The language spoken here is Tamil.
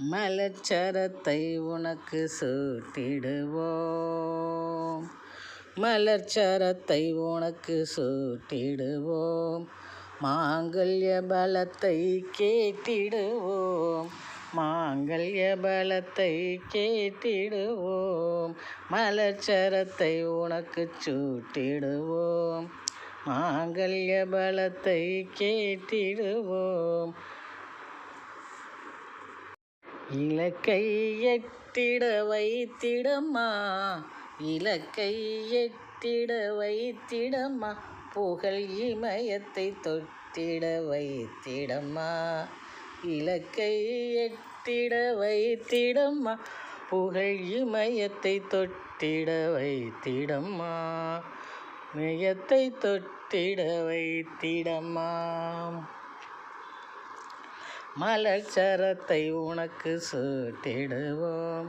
மலர்ச்சரத்தை உனக்கு சூட்டிடுவோம், மலர்ச்சரத்தை உனக்கு சூட்டிடுவோம், மாங்கல்ய பலத்தை கேட்டிடுவோம், மாங்கல்ய பலத்தை கேட்டிடுவோம், மலர்ச்சரத்தை உனக்கு சூட்டிடுவோம், மாங்கல்ய பலத்தை கேட்டிடுவோம். இலக்கை எட்டிட வைத்திடம்மா, இலக்கை எட்டிட வைத்திடம்மா, புகழ் இமயத்தை தொட்டிட வைத்திடம்மா, இலக்கை எட்டிட வைத்திடம்மா, புகழ் இமயத்தை தொட்டிட வைத்திடம்மா, இமயத்தை தொட்டிட வைத்திடம்மா. மலர்ச்சரத்தை உனக்கு சூட்டிடுவோம்,